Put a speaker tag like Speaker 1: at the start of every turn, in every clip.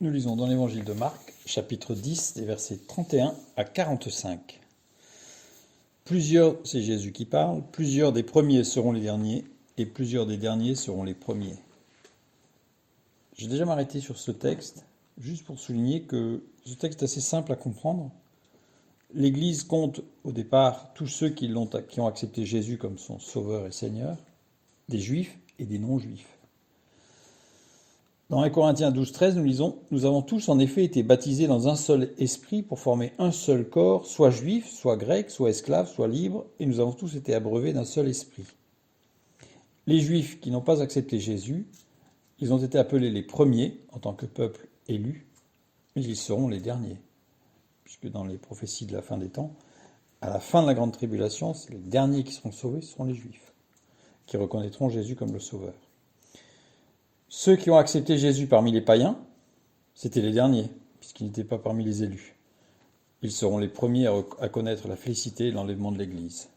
Speaker 1: Nous lisons dans l'évangile de Marc, chapitre 10, des versets 31 à 45. C'est Jésus qui parle, plusieurs des premiers seront les derniers, et plusieurs des derniers seront les premiers. J'ai déjà m'arrêté sur ce texte, juste pour souligner que ce texte est assez simple à comprendre. L'Église compte au départ tous ceux qui ont accepté Jésus comme son sauveur et Seigneur, des Juifs et des non-Juifs. Dans 1 Corinthiens 12, 13, nous lisons « Nous avons tous en effet été baptisés dans un seul esprit pour former un seul corps, soit juifs, soit grecs, soit esclaves, soit libres, et nous avons tous été abreuvés d'un seul esprit. » Les Juifs qui n'ont pas accepté Jésus, ils ont été appelés les premiers en tant que peuple élu, mais ils seront les derniers. Puisque dans les prophéties de la fin des temps, à la fin de la grande tribulation, c'est les derniers qui seront sauvés, ce seront les Juifs, qui reconnaîtront Jésus comme le Sauveur. Ceux qui ont accepté Jésus parmi les païens, c'était les derniers, puisqu'ils n'étaient pas parmi les élus. Ils seront les premiers à connaître la félicité et l'enlèvement de l'Église.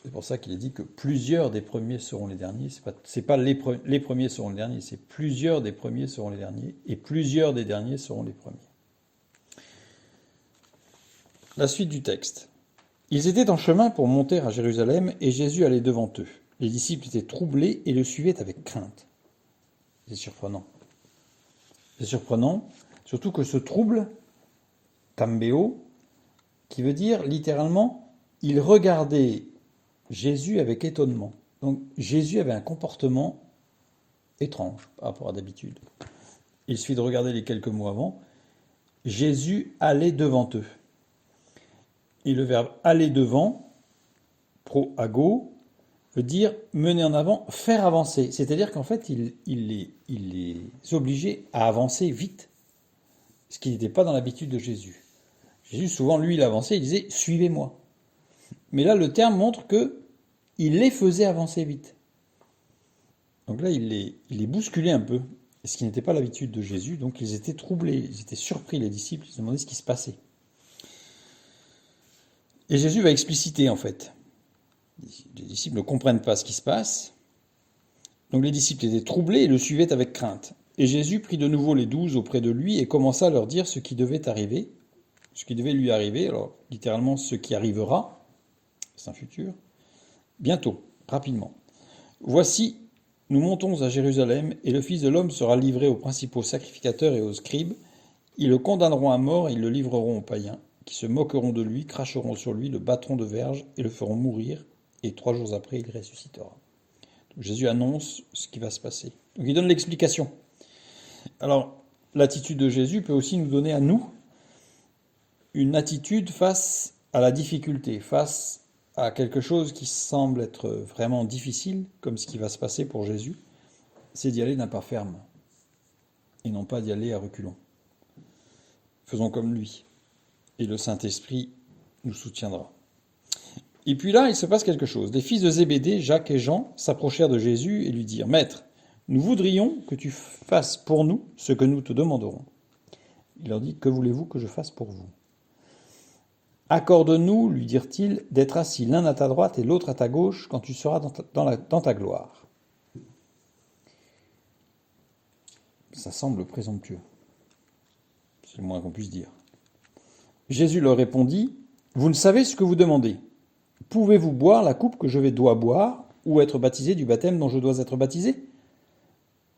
Speaker 1: C'est pour ça qu'il est dit que plusieurs des premiers seront les derniers. C'est pas les premiers seront les derniers, c'est plusieurs des premiers seront les derniers, et plusieurs des derniers seront les premiers. La suite du texte. Ils étaient en chemin pour monter à Jérusalem, et Jésus allait devant eux. Les disciples étaient troublés et le suivaient avec crainte. C'est surprenant. C'est surprenant, surtout que ce trouble, tambéo, qui veut dire littéralement, ils regardaient Jésus avec étonnement. Donc Jésus avait un comportement étrange par rapport à d'habitude. Il suffit de regarder les quelques mots avant. Jésus allait devant eux. Et le verbe aller devant, pro-ago, veut dire mener en avant, faire avancer. C'est-à-dire qu'en fait, il les obligeait à avancer vite, ce qui n'était pas dans l'habitude de Jésus. Jésus, souvent, lui, il avançait, il disait « suivez-moi ». Mais là, le terme montre qu'il les faisait avancer vite. Donc là, il les bousculait un peu, ce qui n'était pas l'habitude de Jésus. Donc ils étaient troublés, ils étaient surpris, les disciples, ils se demandaient ce qui se passait. Et Jésus va expliciter, en fait. Les disciples ne comprennent pas ce qui se passe. Donc les disciples étaient troublés et le suivaient avec crainte. Et Jésus prit de nouveau les 12 auprès de lui et commença à leur dire ce qui devait arriver, ce qui devait lui arriver, alors littéralement ce qui arrivera, c'est un futur, bientôt, rapidement. Voici, nous montons à Jérusalem et le Fils de l'homme sera livré aux principaux sacrificateurs et aux scribes. Ils le condamneront à mort et ils le livreront aux païens, qui se moqueront de lui, cracheront sur lui, le battront de verge et le feront mourir. Et 3 jours après, il ressuscitera. Donc Jésus annonce ce qui va se passer. Donc il donne l'explication. Alors, l'attitude de Jésus peut aussi nous donner à nous une attitude face à la difficulté, face à quelque chose qui semble être vraiment difficile, comme ce qui va se passer pour Jésus, c'est d'y aller d'un pas ferme, et non pas d'y aller à reculons. Faisons comme lui, et le Saint-Esprit nous soutiendra. Et puis là, il se passe quelque chose. Des fils de Zébédée, Jacques et Jean, s'approchèrent de Jésus et lui dirent « Maître, nous voudrions que tu fasses pour nous ce que nous te demanderons. » Il leur dit « Que voulez-vous que je fasse pour vous ?» « Accorde-nous, lui dirent-ils, d'être assis l'un à ta droite et l'autre à ta gauche quand tu seras dans ta gloire. » Ça semble présomptueux. C'est le moins qu'on puisse dire. Jésus leur répondit « Vous ne savez ce que vous demandez. Pouvez-vous boire la coupe que je dois boire, ou être baptisé du baptême dont je dois être baptisé ?»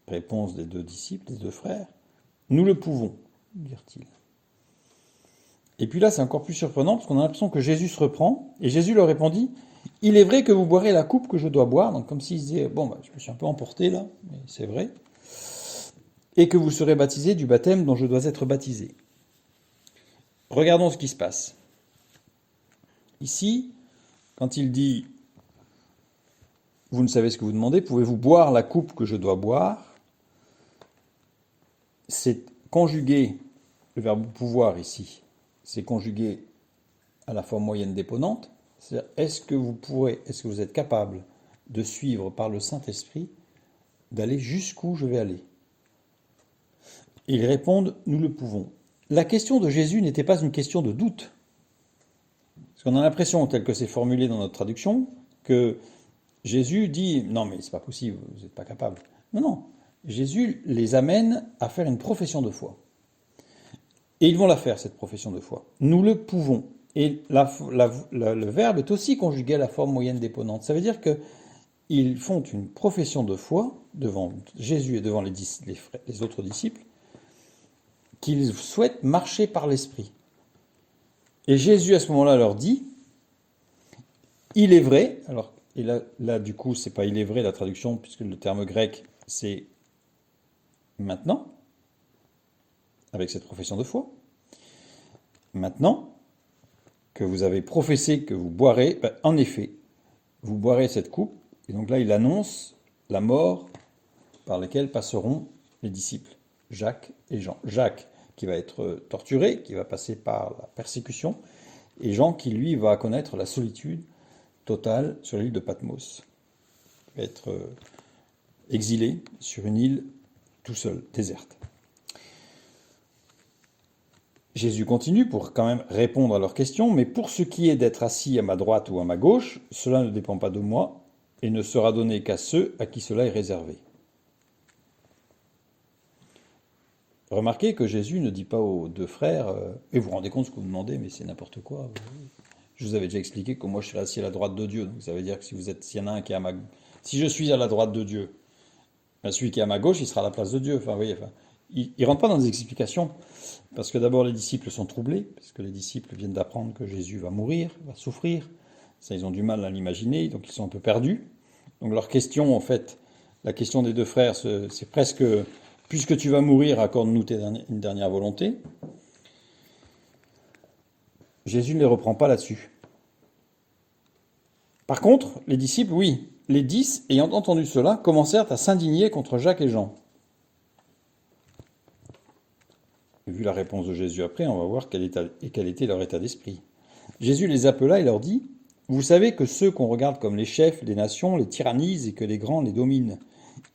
Speaker 1: Réponse des 2 disciples, des 2 frères. « Nous le pouvons, dirent-ils. » Et puis là, c'est encore plus surprenant, parce qu'on a l'impression que Jésus se reprend, et Jésus leur répondit « Il est vrai que vous boirez la coupe que je dois boire. » Donc comme s'il disait « Bon, je me suis un peu emporté là, mais c'est vrai. » Et que vous serez baptisés du baptême dont je dois être baptisé. Regardons ce qui se passe. Ici, quand il dit « Vous ne savez ce que vous demandez, pouvez-vous boire la coupe que je dois boire ?» C'est conjugué, le verbe « pouvoir » ici, c'est conjugué à la forme moyenne déponente. C'est-à-dire, est-ce que vous êtes capable de suivre par le Saint-Esprit, d'aller jusqu'où je vais aller ? Et ils répondent « Nous le pouvons ». La question de Jésus n'était pas une question de doute. Parce qu'on a l'impression, tel que c'est formulé dans notre traduction, que Jésus dit « Non, mais c'est pas possible, vous n'êtes pas capable. » Non, non. Jésus les amène à faire une profession de foi. Et ils vont la faire, cette profession de foi. Nous le pouvons. Et le verbe est aussi conjugué à la forme moyenne déponente. Ça veut dire qu'ils font une profession de foi devant Jésus et devant les autres disciples, qu'ils souhaitent marcher par l'Esprit. Et Jésus, à ce moment-là, leur dit, il est vrai, alors, et là du coup, c'est pas il est vrai la traduction, puisque le terme grec, c'est maintenant, avec cette profession de foi. Maintenant que vous avez professé que vous boirez, en effet, vous boirez cette coupe. Et donc là, il annonce la mort par laquelle passeront les disciples, Jacques et Jean. Jacques qui va être torturé, qui va passer par la persécution, et Jean qui, lui, va connaître la solitude totale sur l'île de Patmos. Il va être exilé sur une île tout seul, déserte. Jésus continue pour quand même répondre à leurs questions, mais pour ce qui est d'être assis à ma droite ou à ma gauche, cela ne dépend pas de moi et ne sera donné qu'à ceux à qui cela est réservé. Remarquez que Jésus ne dit pas aux deux frères, et vous vous rendez compte ce que vous demandez, mais c'est n'importe quoi. Je vous avais déjà expliqué que moi je serai assis à la droite de Dieu, donc ça veut dire que s'il y en a un qui est si je suis à la droite de Dieu, celui qui est à ma gauche, il sera à la place de Dieu. Enfin, vous voyez, il ne rentre pas dans des explications, parce que d'abord les disciples sont troublés, parce que les disciples viennent d'apprendre que Jésus va mourir, va souffrir. Ça, ils ont du mal à l'imaginer, donc ils sont un peu perdus. Donc leur question, en fait, la question des deux frères, c'est presque, puisque tu vas mourir, accorde-nous une dernière volonté. Jésus ne les reprend pas là-dessus. Par contre, les disciples, oui, les 10, ayant entendu cela, commencèrent à s'indigner contre Jacques et Jean. Et vu la réponse de Jésus après, on va voir quel était leur état d'esprit. Jésus les appela et leur dit, « Vous savez que ceux qu'on regarde comme les chefs des nations les tyrannisent et que les grands les dominent.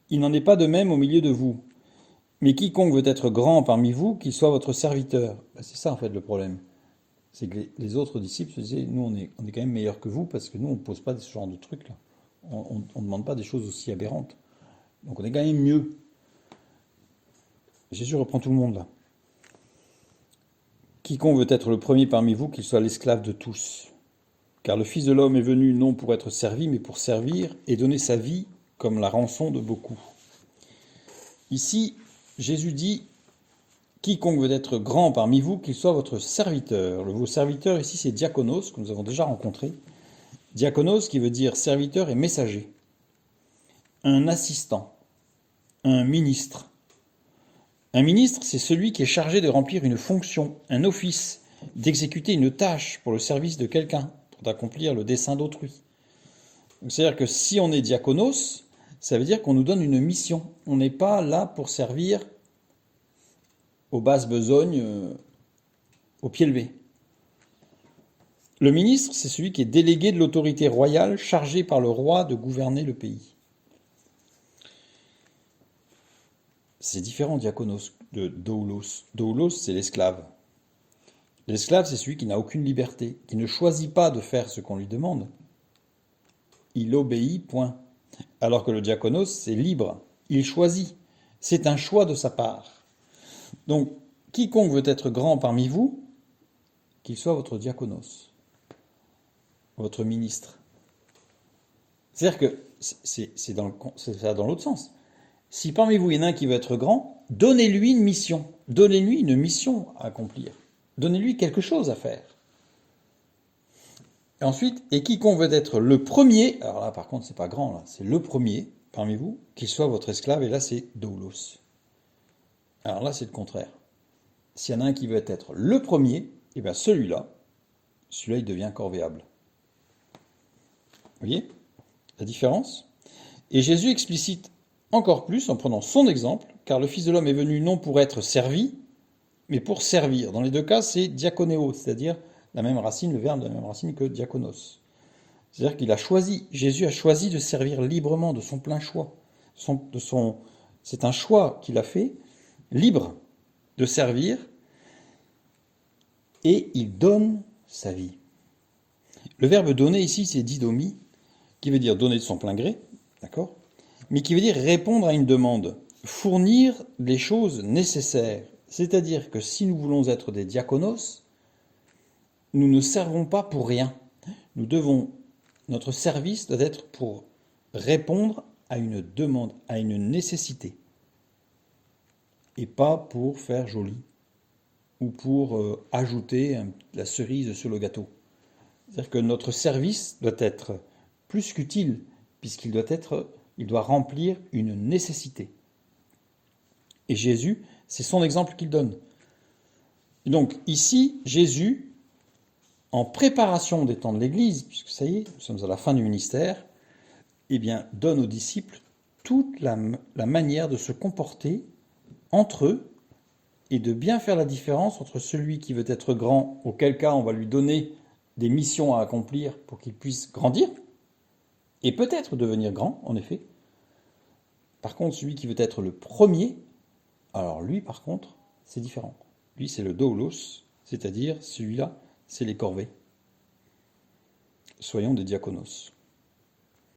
Speaker 1: Il n'en est pas de même au milieu de vous. Mais quiconque veut être grand parmi vous, qu'il soit votre serviteur. » C'est ça en fait le problème. C'est que les autres disciples se disaient, nous on est quand même meilleurs que vous parce que nous on ne pose pas ce genre de trucs là. On ne demande pas des choses aussi aberrantes. Donc on est quand même mieux. Jésus reprend tout le monde là. Quiconque veut être le premier parmi vous, qu'il soit l'esclave de tous. Car le Fils de l'homme est venu non pour être servi, mais pour servir et donner sa vie comme la rançon de beaucoup. Ici, Jésus dit, quiconque veut être grand parmi vous, qu'il soit votre serviteur. Le mot serviteur ici, c'est diakonos, que nous avons déjà rencontré. Diakonos qui veut dire serviteur et messager. Un assistant, un ministre. Un ministre, c'est celui qui est chargé de remplir une fonction, un office, d'exécuter une tâche pour le service de quelqu'un, pour accomplir le dessein d'autrui. C'est-à-dire que si on est diakonos, ça veut dire qu'on nous donne une mission. On n'est pas là pour servir aux basses besognes, au pied levé. Le ministre, c'est celui qui est délégué de l'autorité royale, chargé par le roi de gouverner le pays. C'est différent, diakonos, de doulos. Doulos, c'est l'esclave. L'esclave, c'est celui qui n'a aucune liberté, qui ne choisit pas de faire ce qu'on lui demande. Il obéit, point. Alors que le diakonos, c'est libre. Il choisit. C'est un choix de sa part. Donc, quiconque veut être grand parmi vous, qu'il soit votre diakonos, votre ministre. C'est-à-dire que c'est dans l'autre sens. Si parmi vous il y en a un qui veut être grand, donnez-lui une mission. Donnez-lui une mission à accomplir. Donnez-lui quelque chose à faire. Et ensuite, et quiconque veut être le premier, alors là par contre c'est pas grand, là, c'est le premier parmi vous, qu'il soit votre esclave, et là c'est doulos. Alors là c'est le contraire. S'il y en a un qui veut être le premier, et bien celui-là il devient corvéable. Vous voyez la différence? Et Jésus explicite encore plus en prenant son exemple, car le Fils de l'homme est venu non pour être servi, mais pour servir. Dans les deux cas, c'est diakonéo, c'est-à-dire la même racine, le verbe de la même racine que diakonos. C'est-à-dire qu'il a choisi, Jésus a choisi de servir librement, de son plein choix. C'est un choix qu'il a fait, libre, de servir, et il donne sa vie. Le verbe donner ici, c'est didomi, qui veut dire donner de son plein gré, d'accord, mais qui veut dire répondre à une demande. fournir les choses nécessaires. C'est-à-dire que si nous voulons être des diaconos, nous ne servons pas pour rien. Notre service doit être pour répondre à une demande, à une nécessité, et pas pour faire joli ou pour ajouter la cerise sur le gâteau. C'est-à-dire que notre service doit être plus qu'utile, puisqu'il doit remplir une nécessité. Et Jésus, c'est son exemple qu'il donne. Et donc ici, Jésus, en préparation des temps de l'Église, puisque ça y est, nous sommes à la fin du ministère, eh bien, donne aux disciples toute la manière de se comporter entre eux et de bien faire la différence entre celui qui veut être grand, auquel cas on va lui donner des missions à accomplir pour qu'il puisse grandir, et peut-être devenir grand, en effet. Par contre, celui qui veut être le premier, alors lui, par contre, c'est différent. Lui, c'est le doulos, c'est-à-dire celui-là, c'est les corvées. Soyons des diaconos.